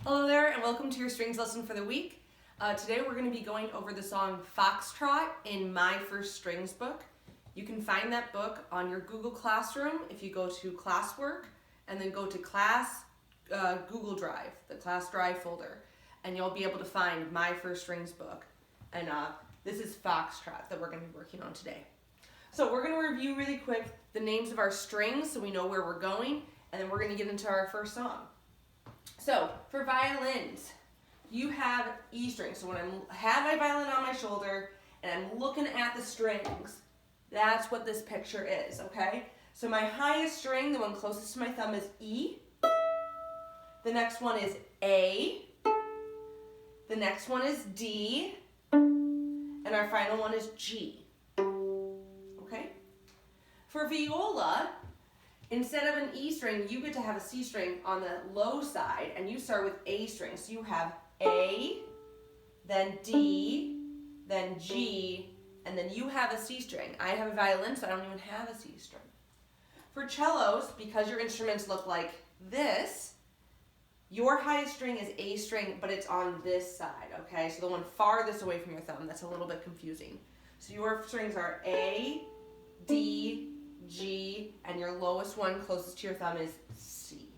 Hello there and welcome to your strings lesson for the week. Today we're going to be going over the song FoxTrot in My First Strings book. You can find that book on your Google Classroom if you go to classwork and then go to class Google Drive, the class drive folder, and you'll be able to find My First Strings book. And this is FoxTrot that we're going to be working on today. So we're going to review really quick the names of our strings so we know where we're going, and then we're going to get into our first song. So for violins, you have E strings. So when I have my violin on my shoulder and I'm looking at the strings, that's what this picture is, okay? So my highest string, the one closest to my thumb, is E. The next one is A. The next one is D. And our final one is G. Okay? For viola, instead of an E string, you get to have a C string on the low side, and you start with A strings. So you have A, then D, then G, and then you have a C string. I have a violin, so I don't even have a C string. For cellos, because your instruments look like this, your highest string is A string, but it's on this side, okay? So the one farthest away from your thumb, that's a little bit confusing. So your strings are A, D, G, and your lowest one closest to your thumb is C.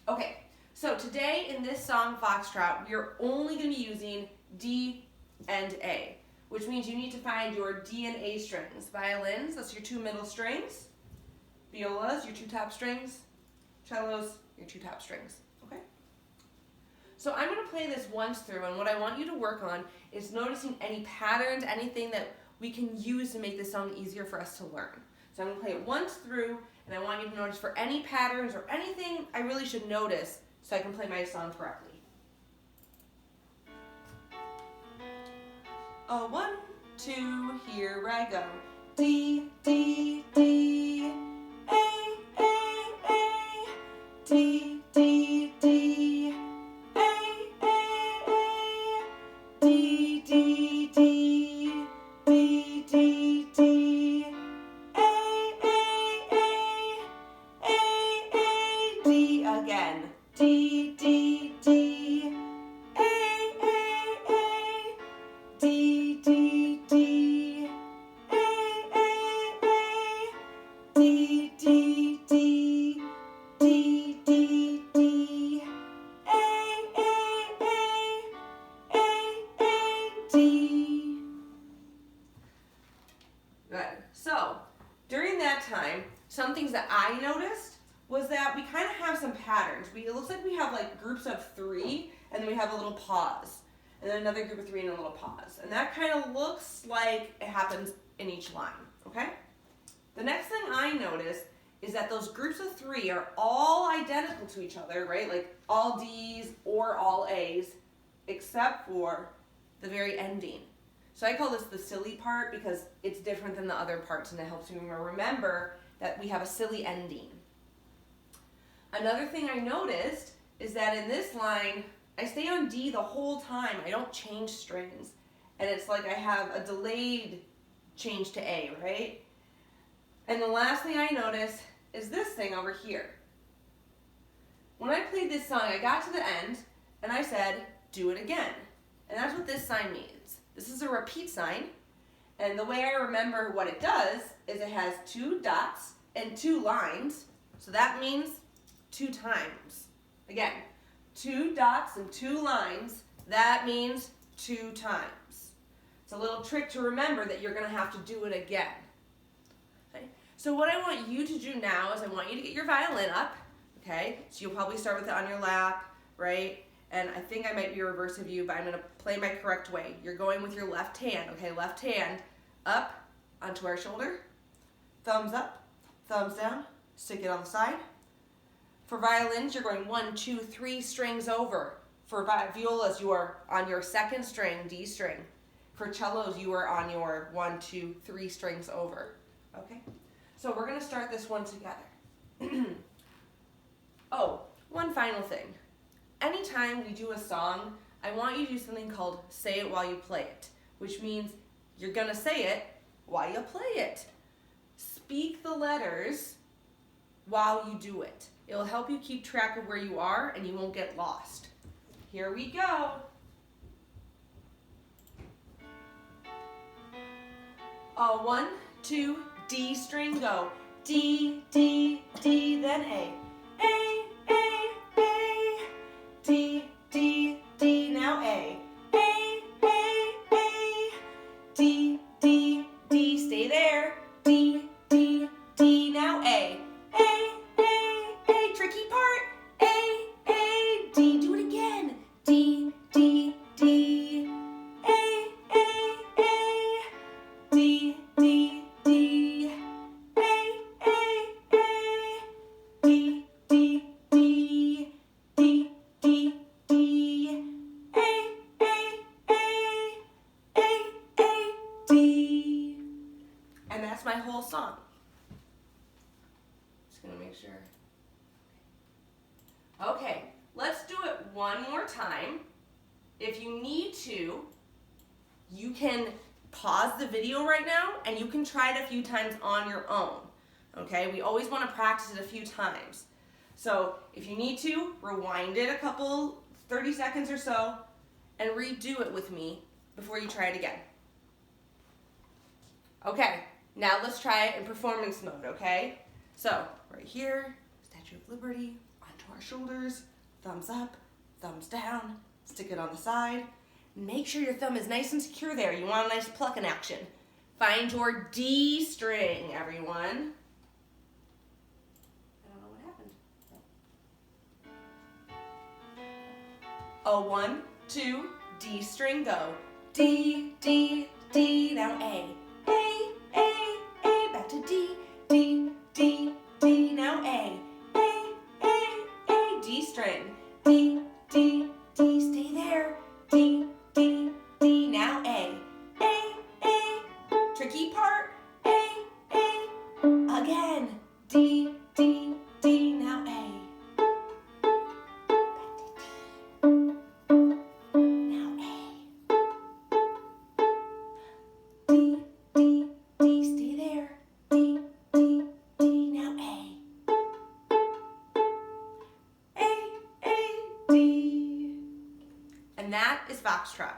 Okay, so today in this song, FoxTrot, we are only going to be using D and A, which means you need to find your D and A strings. Violins, that's your two middle strings. Violas, your two top strings. Cellos, your two top strings. Okay? So I'm going to play this once through, and what I want you to work on is noticing any patterns, anything that we can use to make this song easier for us to learn. So I'm going to play it once through, and I want you to notice for any patterns or anything I really should notice so I can play my song correctly. 1, 2, here I go. D, D, D, A, A, D, D, D, A, A, D, D, D, D, D, D. Again, D, D, D, A, A, D, D, D, A, A, D, D, D, D, D, D, A, D. Good. So, during that time, some things that I noticed was that we kind of have some patterns. It looks like we have like groups of 3, and then we have a little pause. And then another group of 3 and a little pause. And that kind of looks like it happens in each line, okay? The next thing I noticed is that those groups of 3 are all identical to each other, right? Like all D's or all A's, except for the very ending. So I call this the silly part because it's different than the other parts, and it helps me remember that we have a silly ending. Another thing I noticed is that in this line, I stay on D the whole time. I don't change strings. And it's like I have a delayed change to A, right? And the last thing I noticed is this thing over here. When I played this song, I got to the end and I said, do it again. And that's what this sign means. This is a repeat sign. And the way I remember what it does is it has 2 dots and 2 lines. So that means 2 times. Again, 2 dots and 2 lines, that means 2 times. It's a little trick to remember that you're going to have to do it again. Okay? So what I want you to do now is I want you to get your violin up, okay? So you'll probably start with it on your lap, right? And I think I might be reverse of you, but I'm going to play my correct way. You're going with your left hand, okay? Left hand up onto our shoulder, thumbs up, thumbs down, stick it on the side. For violins, you're going 1, 2, 3 strings over. For violas, you are on your second string, D string. For cellos, you are on your 1, 2, 3 strings over. Okay? So we're going to start this one together. Oh, one final thing. Anytime we do a song, I want you to do something called say it while you play it, which means you're going to say it while you play it. Speak the letters while you do it. It'll help you keep track of where you are and you won't get lost. Here we go. A 1, 2, D string, go. D, D, D, then A. A, A, A. D, D, D, now A. A, A, A. D, D, D, stay there. D, D, D, now A. A, A, A, tricky part. A, A, D, do it again. D, D, D. A, A, A. D, D, D. A, A, A. D, D, D. D, D, D. A, A, A. A, A, D. And that's my whole song. Just gonna make sure. Okay, let's do it one more time. If you need to, you can pause the video right now and you can try it a few times on your own. Okay, we always want to practice it a few times. So if you need to, rewind it a couple, 30 seconds or so, and redo it with me before you try it again. Okay, now let's try it in performance mode, okay? So, right here, Statue of Liberty, onto our shoulders, thumbs up, thumbs down, stick it on the side. Make sure your thumb is nice and secure there. You want a nice plucking action. Find your D string, everyone. I don't know what happened. A 1, 2, D string, go. D, D, D, now A. A, A, A, back to D, D, D, D, now A. A, A, A, D string. D, D, D, stay there. D, D, D, now A. A, A, tricky part. A, A, again. D, D, D, now A. Now A. D, D, D, stay there. D, D, D, now A. A, D. And that is FoxTrot.